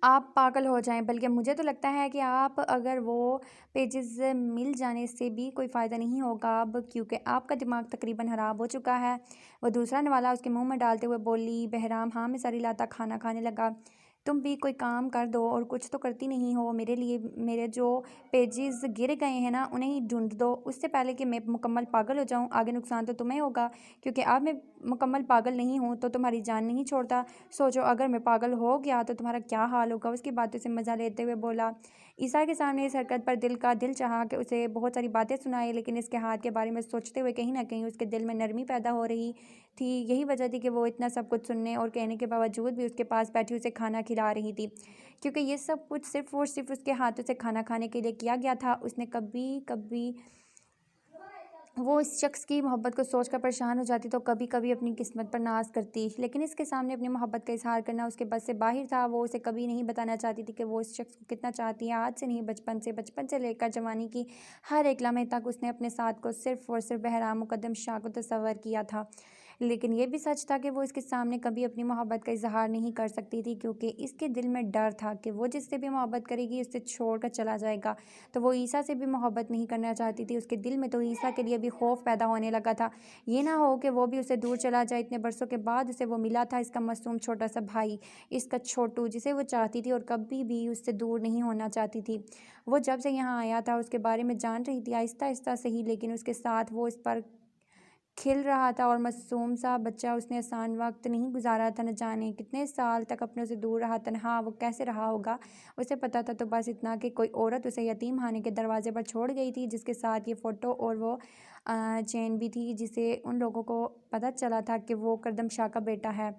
आप पागल हो जाएं। बल्कि मुझे तो लगता है कि आप अगर वो पेजेस मिल जाने से भी कोई फ़ायदा नहीं होगा अब, क्योंकि आपका दिमाग तकरीबन ख़राब हो चुका है। वो दूसरा नवाला उसके मुंह में डालते हुए बोली। बहराम हाँ में सर हिलाता खाना खाने लगा। तुम भी कोई काम कर दो और कुछ तो करती नहीं हो मेरे लिए। मेरे जो पेजेस गिर गए हैं ना उन्हें ही ढूंढ दो उससे पहले कि मैं मुकम्मल पागल हो जाऊं। आगे नुकसान तो तुम्हें होगा क्योंकि अब मैं मुकम्मल पागल नहीं हूं तो तुम्हारी जान नहीं छोड़ता। सोचो अगर मैं पागल हो गया तो तुम्हारा क्या हाल होगा। उसकी बातों से मज़ा लेते हुए बोला। ईसा के सामने इस हरकत पर दिल का दिल चाहा कि उसे बहुत सारी बातें सुनाए, लेकिन इसके हाथ के बारे में सोचते हुए कहीं ना कहीं उसके दिल में नरमी पैदा हो रही थी। यही वजह थी कि वो इतना सब कुछ सुनने और कहने के बावजूद भी उसके पास बैठी उसे खाना खिला रही थी, क्योंकि ये सब कुछ सिर्फ और सिर्फ उसके हाथों से खाना खाने के लिए किया गया था। उसने कभी कभी वो इस शख्स की मोहब्बत को सोचकर परेशान हो जाती तो कभी कभी अपनी किस्मत पर नाज करती, लेकिन इसके सामने अपनी मोहब्बत का इजहार करना उसके बस से बाहर था। वो उसे कभी नहीं बताना चाहती थी कि वो इस शख्स को कितना चाहती है। आज से नहीं, बचपन से लेकर जवानी की हर एक लम्हे तक उसने अपने साथ को सिर्फ और सिर्फ बहराम मुकद्दम शाह को तस्वर किया था। लेकिन यह भी सच था कि वो इसके सामने कभी अपनी मोहब्बत का इजहार नहीं कर सकती थी, क्योंकि इसके दिल में डर था कि वो जिससे भी मोहब्बत करेगी उससे छोड़कर चला जाएगा। तो वो ईसा से भी मोहब्बत नहीं करना चाहती थी। उसके दिल में तो ईसा के लिए भी खौफ पैदा होने लगा था। ये ना हो कि वो भी उसे दूर चला जाए। इतने बरसों के बाद उसे वो मिला था, इसका मासूम छोटा सा भाई, इसका छोटू, जिसे वो चाहती थी और कभी भी उससे दूर नहीं होना चाहती थी। वो जब से यहाँ आया था उसके बारे में जान रही थी, आहिस्ता आहिस्ता सही, लेकिन उसके साथ वो इस पर खिल रहा था और मासूम सा बच्चा। उसने आसान वक्त नहीं गुजारा था, न जाने कितने साल तक अपने से दूर रहा, तन्हा वो कैसे रहा होगा। उसे पता था तो बस इतना कि कोई औरत उसे यतीम खाने के दरवाजे पर छोड़ गई थी, जिसके साथ ये फ़ोटो और वो चेन भी थी, जिसे उन लोगों को पता चला था कि वो करदम शाह का बेटा है।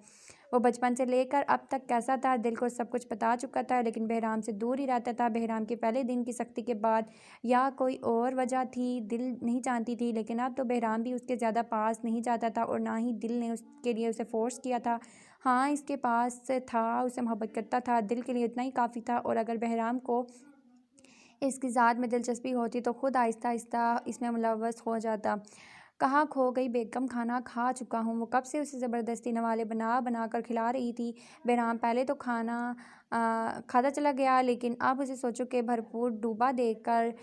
वो बचपन से लेकर अब तक कैसा था, दिल को सब कुछ बता चुका था, लेकिन बहराम से दूर ही रहता था। बहराम के पहले दिन की सख्ती के बाद या कोई और वजह थी, दिल नहीं जानती थी, लेकिन अब तो बहराम भी उसके ज़्यादा पास नहीं जाता था और ना ही दिल ने उसके लिए उसे फोर्स किया था। हाँ, इसके पास था, उसे मोहब्बत करता था, दिल के लिए इतना ही काफ़ी था। और अगर बहराम को इसकी ज़ात में दिलचस्पी होती तो खुद आहिस्ता आहिस्ता इसमें मुलव्वस हो जाता। कहाँ खो गई बेगम, खाना खा चुका हूँ। वो कब से उसे ज़बरदस्ती नवाले बना बना कर खिला रही थी। बहराम पहले तो खाना खाता चला गया, लेकिन अब उसे सोचो कि भरपूर डूबा देकर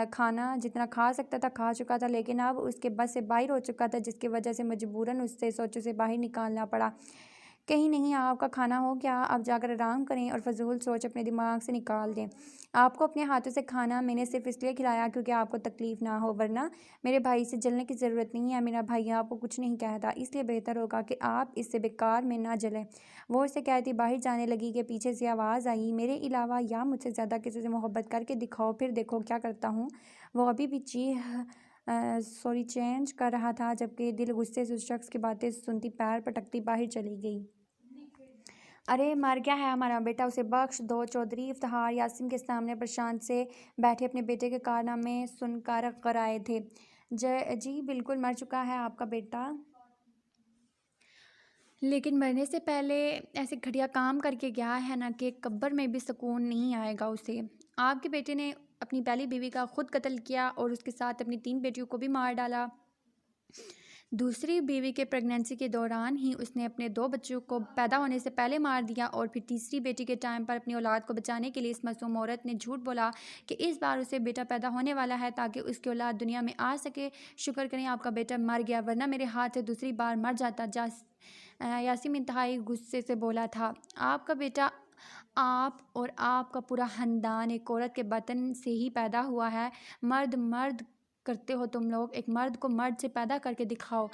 खाना जितना खा सकता था खा चुका था, लेकिन अब उसके बस से बाहर हो चुका था, जिसकी वजह से मजबूरन उससे सोचो से बाहर निकालना पड़ा। कहीं नहीं, आपका खाना हो गया, अब जाकर आराम करें और फजूल सोच अपने दिमाग से निकाल दें। आपको अपने हाथों से खाना मैंने सिर्फ इसलिए खिलाया क्योंकि आपको तकलीफ़ ना हो, वरना मेरे भाई से जलने की ज़रूरत नहीं है। मेरा भाई आपको कुछ नहीं कहता, इसलिए बेहतर होगा कि आप इससे बेकार में ना जलें। वो इसे कहती बाहर जाने लगी कि पीछे से आवाज़ आई, मेरे अलावा या मुझसे ज़्यादा किसी से मोहब्बत करके दिखाओ, फिर देखो क्या करता हूँ। वो अभी भी चेंज कर रहा था, जबकि दिल गुस्से से उस शख्स की बातें सुनती पैर पटकती बाहर चली गई। अरे मर गया है हमारा बेटा, उसे बख्श दो। चौधरी इफ्तिखार यासीन के सामने प्रशांत से बैठे अपने बेटे के कारनामे सुनकर कराए थे। जी बिल्कुल मर चुका है आपका बेटा, लेकिन मरने से पहले ऐसे घटिया काम करके गया है ना कि कब्र में भी सुकून नहीं आएगा उसे। आपके बेटे ने अपनी पहली बीवी का खुद कत्ल किया और उसके साथ अपनी 3 बेटियों को भी मार डाला। दूसरी बीवी के प्रेगनेंसी के दौरान ही उसने अपने 2 बच्चों को पैदा होने से पहले मार दिया और फिर तीसरी बेटी के टाइम पर अपनी औलाद को बचाने के लिए इस मासूम औरत ने झूठ बोला कि इस बार उसे बेटा पैदा होने वाला है ताकि उसकी औलाद दुनिया में आ सके। शुक्र करें आपका बेटा मर गया, वरना मेरे हाथ से दूसरी बार मर जाता। यासीम इंतहाई गुस्से से बोला था। आपका बेटा, आप और आपका पूरा खानदान एक औरत के बतन से ही पैदा हुआ है। मर्द मर्द करते हो तुम लोग, एक मर्द को मर्द से पैदा करके दिखाओ।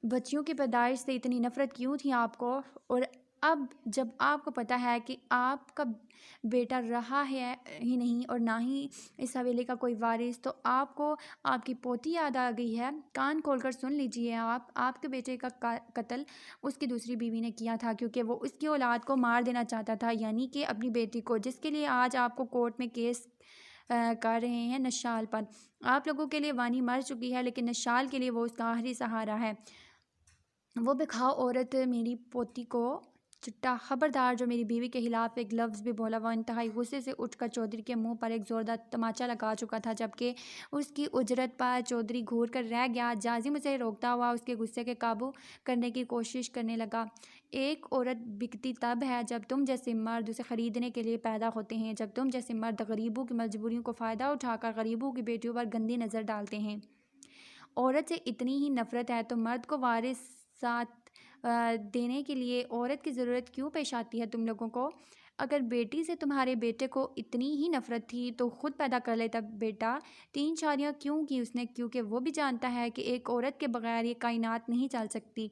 बच्चियों की पैदाइश से इतनी नफरत क्यों थी आपको? और अब जब आपको पता है कि आपका बेटा रहा है ही नहीं और ना ही इस हवेली का कोई वारिस, तो आपको आपकी पोती याद आ गई है। कान खोलकर सुन लीजिए, आपके बेटे का कत्ल उसकी दूसरी बीवी ने किया था, क्योंकि वो उसकी औलाद को मार देना चाहता था, यानी कि अपनी बेटी को, जिसके लिए आज आपको कोर्ट में केस कर रहे हैं। नशाल पर आप लोगों के लिए वानी मर चुकी है, लेकिन नशाल के लिए वो उसका आखिरी सहारा है। वो बेखाव औरत मेरी पोती को चिट्टा, खबरदार जो मेरी बीवी के खिलाफ एक लफ्ज़ भी बोला। वह इंतहाई गुस्से से उठकर चौधरी के मुंह पर एक ज़ोरदार तमाचा लगा चुका था, जबकि उसकी उजरत पर चौधरी घूर कर रह गया। जाजिम उसे रोकता हुआ उसके गुस्से के काबू करने की कोशिश करने लगा। एक औरत बिकती तब है जब तुम जैसे मर्द उसे ख़रीदने के लिए पैदा होते हैं, जब तुम जैसे मर्द गरीबों की मजबूरियों को फ़ायदा उठाकर गरीबों की बेटियों पर गंदी नज़र डालते हैं। औरत से इतनी ही नफ़रत है तो मर्द को वारिस साथ देने के लिए औरत की ज़रूरत क्यों पेश आती है तुम लोगों को? अगर बेटी से तुम्हारे बेटे को इतनी ही नफ़रत थी तो खुद पैदा कर लेता बेटा। 3 शादियाँ क्यों की उसने? क्योंकि वो भी जानता है कि एक औरत के बगैर ये कायनात नहीं चल सकती।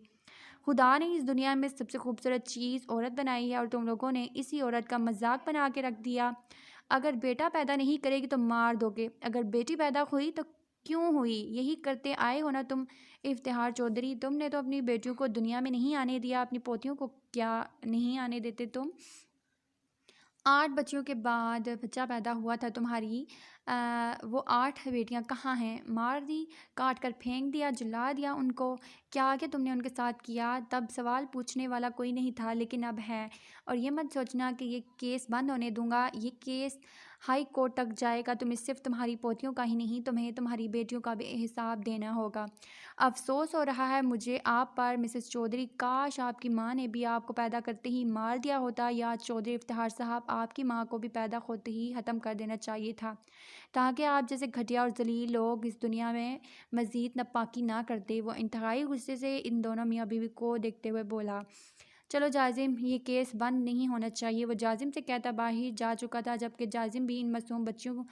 खुदा ने इस दुनिया में सबसे खूबसूरत चीज़ औरत बनाई है और तुम लोगों ने इसी औरत का मजाक बना के रख दिया। अगर बेटा पैदा नहीं करेगी तो मार दोगे, अगर बेटी पैदा हुई तो क्यों हुई? यही करते आए हो ना तुम इफ्तिखार चौधरी। तुमने तो अपनी बेटियों को दुनिया में नहीं आने दिया, अपनी पोतियों को क्या नहीं आने देते तुम? 8 बच्चियों के बाद बच्चा पैदा हुआ था तुम्हारी। वो 8 बेटियां कहाँ हैं? मार दी, काट कर फेंक दिया, जला दिया उनको। क्या क्या तुमने उनके साथ किया? तब सवाल पूछने वाला कोई नहीं था, लेकिन अब है। और ये मत सोचना कि ये केस बंद होने दूंगा। ये केस हाई कोर्ट तक जाएगा। तुम्हें सिर्फ तुम्हारी पोतियों का ही नहीं, तुम्हें तुम्हारी बेटियों का भी हिसाब देना होगा। अफसोस हो रहा है मुझे आप पर मिसेस चौधरी। काश आपकी माँ ने भी आपको पैदा करते ही मार दिया होता, या चौधरी इफ्तिखार साहब आपकी माँ को भी पैदा होते ही ख़त्म कर देना चाहिए था, ताकि आप जैसे घटिया और जलील लोग इस दुनिया में मज़ीद नापाकी ना करते। वो इंतहाई गुस्से से इन दोनों मियाँ बीवी को देखते हुए बोला, चलो जाजिम, ये केस बंद नहीं होना चाहिए। वो जाजिम से कहता बाहर जा चुका था, जबकि जाजिम भी इन मासूम बच्चियों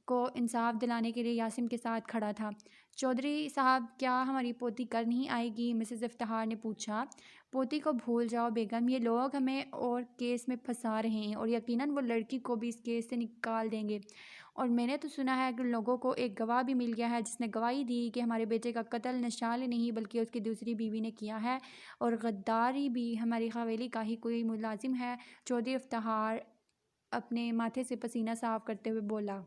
को इंसाफ दिलाने के लिए यासिम के साथ खड़ा था। चौधरी साहब, क्या हमारी पोती कर नहीं आएगी? मिसेस इफ्तिखार ने पूछा। पोती को भूल जाओ बेगम, ये लोग हमें और केस में फंसा रहे हैं और यकीनन वो लड़की को भी इस केस से निकाल देंगे। और मैंने तो सुना है कि लोगों को एक गवाह भी मिल गया है जिसने गवाही दी कि हमारे बेटे का कत्ल नशाल नहीं बल्कि उसकी दूसरी बीवी ने किया है, और गद्दारी भी हमारी हवेली का ही कोई मुलाजिम है। चौधरी इफ्तिखार अपने माथे से पसीना साफ करते हुए बोला।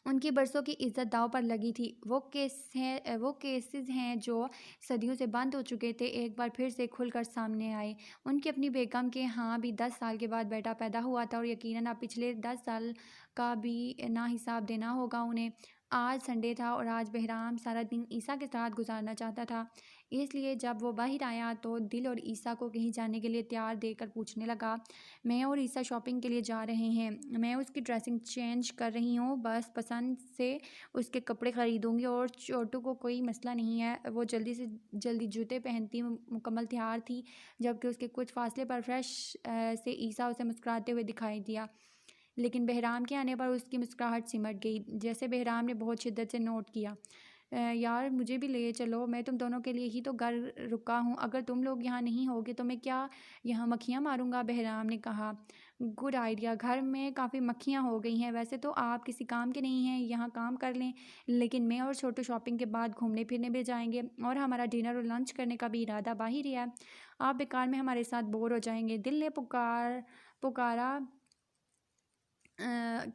उनकी बरसों की इज्जत दांव पर लगी थी। वो केसेस हैं जो सदियों से बंद हो चुके थे, एक बार फिर से खुलकर सामने आए। उनकी अपनी बेगम के यहाँ भी 10 साल के बाद बेटा पैदा हुआ था, और यकीनन अब पिछले 10 साल का भी ना हिसाब देना होगा उन्हें। आज संडे था और आज बहराम सारा दिन ईसा के साथ गुजारना चाहता था, इसलिए जब वो बाहर आया तो दिल और ईसा को कहीं जाने के लिए तैयार देकर पूछने लगा, मैं और ईसा शॉपिंग के लिए जा रहे हैं। मैं उसकी ड्रेसिंग चेंज कर रही हूँ, बस पसंद से उसके कपड़े ख़रीदूँगी और छोटू को कोई मसला नहीं है। वो जल्दी से जल्दी जूते पहनती मुकम्मल तैयार थी, जबकि उसके कुछ फासले पर फ्रेश से ईसा उसे मुस्कुराते हुए दिखाई दिया। लेकिन बहराम के आने पर उसकी मुस्कुराहट सिमट गई, जैसे बहराम ने बहुत शिद्दत से नोट किया। यार मुझे भी ले चलो, मैं तुम दोनों के लिए ही तो घर रुका हूँ। अगर तुम लोग यहाँ नहीं होगे तो मैं क्या यहाँ मक्खियाँ मारूंगा? बहराम ने कहा। गुड आइडिया, घर में काफ़ी मक्खियाँ हो गई हैं। वैसे तो आप किसी काम के नहीं हैं, यहाँ काम कर लें, लेकिन मैं और छोटू शॉपिंग के बाद घूमने फिरने भी जाएंगे और हमारा डिनर और लंच करने का भी इरादा बाहर ही है। आप बेकार में हमारे साथ बोर हो जाएंगे। दिल ने पुकारा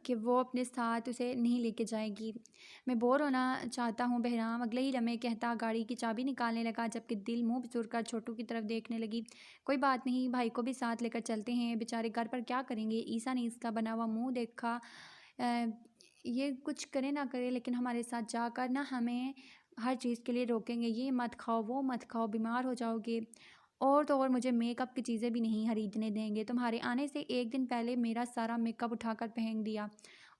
कि वो अपने साथ उसे नहीं लेके जाएगी। मैं बोर होना चाहता हूँ, बहराम अगले ही लम्हे कहता गाड़ी की चाबी निकालने लगा, जबकि दिल मुंह बिचूर कर छोटू की तरफ देखने लगी। कोई बात नहीं, भाई को भी साथ लेकर चलते हैं, बेचारे घर पर क्या करेंगे? ईसा ने इसका बना हुआ मुंह देखा। अ, ये कुछ करे ना करे, लेकिन हमारे साथ जाकर ना हमें हर चीज़ के लिए रोकेंगे। ये मत खाओ, वो मत खाओ, बीमार हो जाओगे। और तो और मुझे मेकअप की चीज़ें भी नहीं खरीदने देंगे। तुम्हारे आने से एक दिन पहले मेरा सारा मेकअप उठाकर पहन दिया,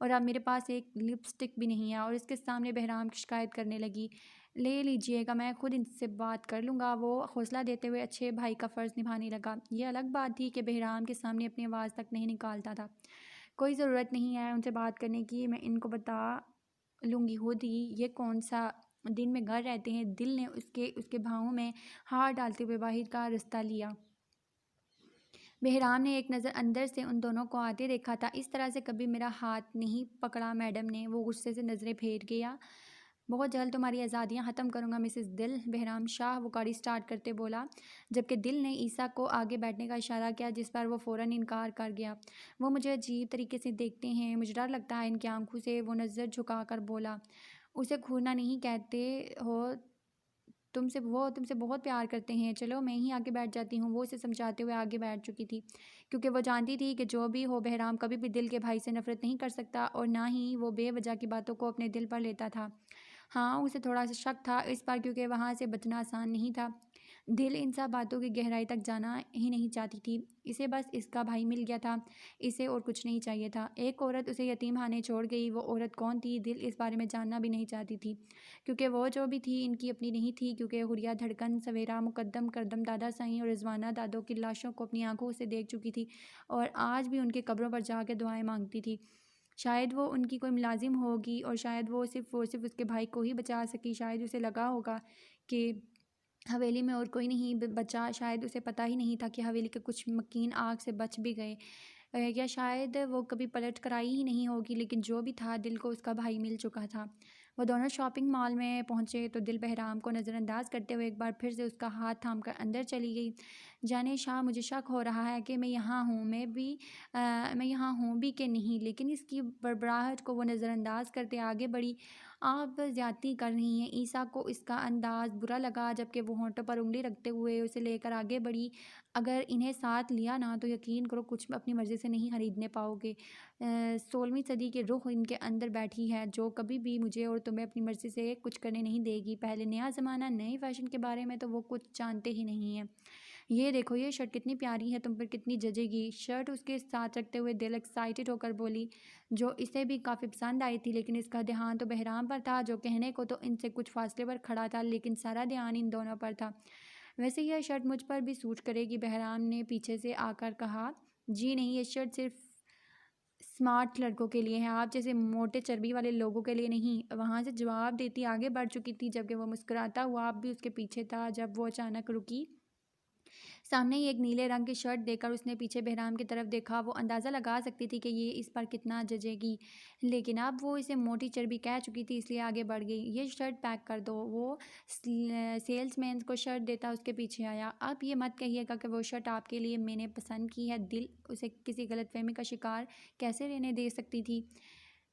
और अब मेरे पास एक लिपस्टिक भी नहीं है। और इसके सामने बहराम की शिकायत करने लगी। ले लीजिएगा, मैं खुद इनसे बात कर लूँगा। वो हौसला देते हुए अच्छे भाई का फ़र्ज़ निभाने लगा। ये अलग बात थी कि बहराम के सामने अपनी आवाज़ तक नहीं निकालता था। कोई ज़रूरत नहीं है उनसे बात करने की, मैं इनको बता लूँगी खुद ही। ये कौन सा दिन में घर रहते हैं? दिल ने उसके उसके भावों में हाथ डालते हुए बाहर का रास्ता लिया। बहराम ने एक नज़र अंदर से उन दोनों को आते देखा था। इस तरह से कभी मेरा हाथ नहीं पकड़ा मैडम ने, वो गुस्से से नज़रें फेर गया। बहुत जल्द तुम्हारी आज़ादियाँ ख़त्म करूँगा मिसेस दिल, बहराम शाह वो गाड़ी स्टार्ट करते बोला, जबकि दिल ने ईसा को आगे बैठने का इशारा किया, जिस पर वो फ़ौरन इनकार कर गया। वो मुझे अजीब तरीके से देखते हैं, मुझे डर लगता है इनकी आंखों से। वो नज़र झुकाकर बोला, उसे घूरना नहीं कहते हो, तुमसे बहुत प्यार करते हैं। चलो मैं ही आगे बैठ जाती हूँ। वो उसे समझाते हुए आगे बैठ चुकी थी, क्योंकि वो जानती थी कि जो भी हो बहराम कभी भी दिल के भाई से नफरत नहीं कर सकता, और ना ही वो बेवजह की बातों को अपने दिल पर लेता था। हाँ, उसे थोड़ा सा शक था इस बार, क्योंकि वहाँ से बचना आसान नहीं था। दिल इन सब बातों की गहराई तक जाना ही नहीं चाहती थी। इसे बस इसका भाई मिल गया था, इसे और कुछ नहीं चाहिए था। एक औरत उसे यतीमखाने छोड़ गई, वो औरत कौन थी दिल इस बारे में जानना भी नहीं चाहती थी, क्योंकि वो जो भी थी इनकी अपनी नहीं थी। क्योंकि हुरिया धड़कन, सवेरा, मुकद्दम, करदम, दादा साईं और रिजवाना दादों की लाशों को अपनी आंखों से देख चुकी थी और आज भी उनके कब्रों पर जाकर दुआएं मांगती थी। शायद वो उनकी कोई मुलाजिम होगी और शायद वो सिर्फ उसके भाई को ही बचा सकी। शायद उसे लगा होगा कि हवेली में और कोई नहीं बचा। शायद उसे पता ही नहीं था कि हवेली के कुछ मकीन आग से बच भी गए। या शायद वो कभी पलट कर आई ही नहीं होगी। लेकिन जो भी था, दिल को उसका भाई मिल चुका था। वो दोनों शॉपिंग मॉल में पहुंचे तो दिल बहराम को नज़रअंदाज करते हुए एक बार फिर से उसका हाथ थाम कर अंदर चली गई। जाने शाह, मुझे शक हो रहा है कि मैं यहाँ हूँ, मैं यहाँ हूँ भी कि नहीं। लेकिन इसकी बड़बड़ाहट को वो नज़रअंदाज करते आगे बढ़ी। आप ज़्यादती कर रही हैं। ईसा को इसका अंदाज़ बुरा लगा, जबकि वो होंठों पर उंगली रखते हुए उसे लेकर आगे बढ़ी। अगर इन्हें साथ लिया ना तो यकीन करो कुछ अपनी मर्ज़ी से नहीं खरीदने पाओगे। 16वीं सदी की रूह इनके अंदर बैठी है, जो कभी भी मुझे और तुम्हें अपनी मर्ज़ी से कुछ करने नहीं देगी। पहले नया ज़माना, नए फ़ैशन के बारे में तो वो कुछ जानते ही नहीं हैं। ये देखो, ये शर्ट कितनी प्यारी है, तुम पर कितनी जचेगी। शर्ट उसके साथ रखते हुए दिल एक्साइटेड होकर बोली, जो इसे भी काफ़ी पसंद आई थी। लेकिन इसका ध्यान तो बहराम पर था, जो कहने को तो इनसे कुछ फासले पर खड़ा था, लेकिन सारा ध्यान इन दोनों पर था। वैसे यह शर्ट मुझ पर भी सूट करेगी, बहराम ने पीछे से आकर कहा। जी नहीं, ये शर्ट सिर्फ स्मार्ट लड़कों के लिए है, आप जैसे मोटे चर्बी वाले लोगों के लिए नहीं। वहाँ से जवाब देती आगे बढ़ चुकी थी, जबकि वो मुस्कुराता हुआ अब भी उसके पीछे था। जब वो अचानक रुकी, सामने ही एक नीले रंग की शर्ट देखकर उसने पीछे बहराम की तरफ देखा। वो अंदाज़ा लगा सकती थी कि ये इस पर कितना जचेगी, लेकिन अब वो इसे मोटी चर्बी कह चुकी थी, इसलिए आगे बढ़ गई। ये शर्ट पैक कर दो, वो सेल्समैन को शर्ट देता उसके पीछे आया। अब ये मत कहिएगा कि वो शर्ट आपके लिए मैंने पसंद की है। दिल उसे किसी गलतफहमी का शिकार कैसे रहने दे सकती थी।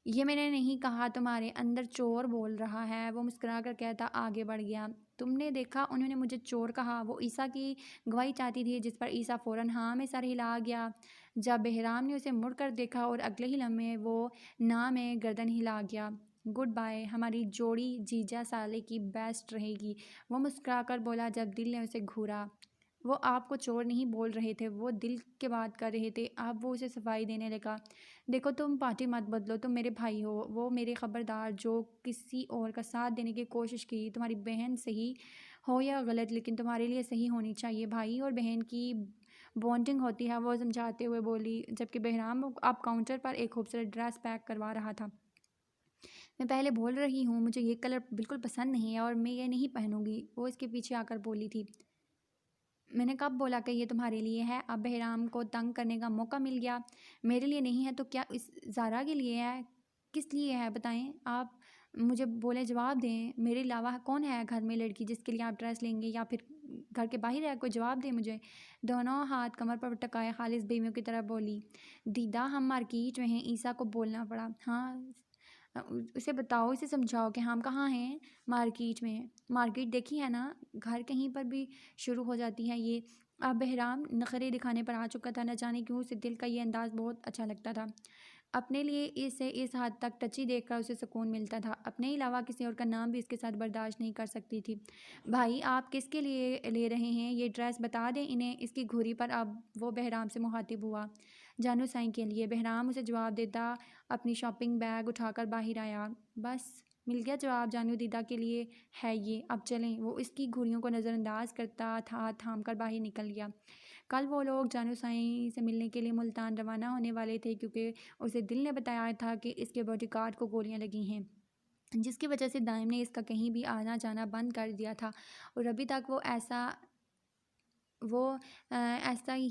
ये मैंने नहीं कहा, तुम्हारे अंदर चोर बोल रहा है, वो मुस्कुरा कर कहता आगे बढ़ गया। तुमने देखा, उन्होंने मुझे चोर कहा। वो ईसा की गवाही चाहती थी, जिस पर ईसा फ़ौरन हाँ में सर हिला गया। जब बहराम ने उसे मुड़ कर देखा और अगले ही लम्हे वो ना में गर्दन हिला गया। गुड बाय, हमारी जोड़ी जीजा साले की बेस्ट रहेगी, वो मुस्कुरा कर बोला। जब दिल ने उसे घूरा, वो आपको चोर नहीं बोल रहे थे, वो दिल के बात कर रहे थे। अब वो उसे सफाई देने लगा। देखो, तुम पार्टी मत बदलो, तुम मेरे भाई हो, वो मेरे खबरदार जो किसी और का साथ देने की कोशिश की। तुम्हारी बहन सही हो या गलत, लेकिन तुम्हारे लिए सही होनी चाहिए। भाई और बहन की बॉन्डिंग होती है, वो समझाते हुए बोली, जबकि बहराम अब काउंटर पर एक खूबसूरत ड्रेस पैक करवा रहा था। मैं पहले बोल रही हूँ, मुझे ये कलर बिल्कुल पसंद नहीं है और मैं ये नहीं पहनूंगी, वो इसके पीछे आकर बोली थी। मैंने कब बोला कि ये तुम्हारे लिए है। अब बहराम को तंग करने का मौका मिल गया। मेरे लिए नहीं है तो क्या इस ज़ारा के लिए है? किस लिए है बताएं आप, मुझे बोले, जवाब दें। मेरे अलावा कौन है घर में लड़की जिसके लिए आप ड्रेस लेंगे, या फिर घर के बाहर है कोई? जवाब दें मुझे। दोनों हाथ कमर पर टकाए खालिस बेमियों की तरह बोली, दीदा हम मार्केट में हैं। ईसा को बोलना पड़ा। हाँ, उसे बताओ, इसे समझाओ कि हम कहाँ हैं। मार्केट में। मार्केट देखी है ना, घर कहीं पर भी शुरू हो जाती है ये। अब बहराम नखरे दिखाने पर आ चुका था। न जाने क्यों उसे दिल का ये अंदाज़ बहुत अच्छा लगता था। अपने लिए इसे इस हद तक टची देखकर उसे सुकून मिलता था। अपने अलावा किसी और का नाम भी इसके साथ बर्दाश्त नहीं कर सकती थी। भाई, आप किसके लिए ले रहे हैं ये ड्रेस, बता दें इन्हें। इसकी घुरी पर अब वो बहराम से मुखातिब हुआ। जानू साईं के लिए, बहराम उसे जवाब देता अपनी शॉपिंग बैग उठाकर बाहर आया। बस मिल गया जवाब, जानू दीदा के लिए है ये, अब चलें। वो इसकी घुड़ियों को नज़रअंदाज करता था, थाम कर बाहर निकल गया। कल वो लोग जानू साईं से मिलने के लिए मुल्तान रवाना होने वाले थे, क्योंकि उसे दिल ने बताया था कि इसके बॉडीगार्ड को गोलियां लगी हैं, जिसकी वजह से दाइम ने इसका कहीं भी आना जाना बंद कर दिया था। और अभी तक वो ऐसा ही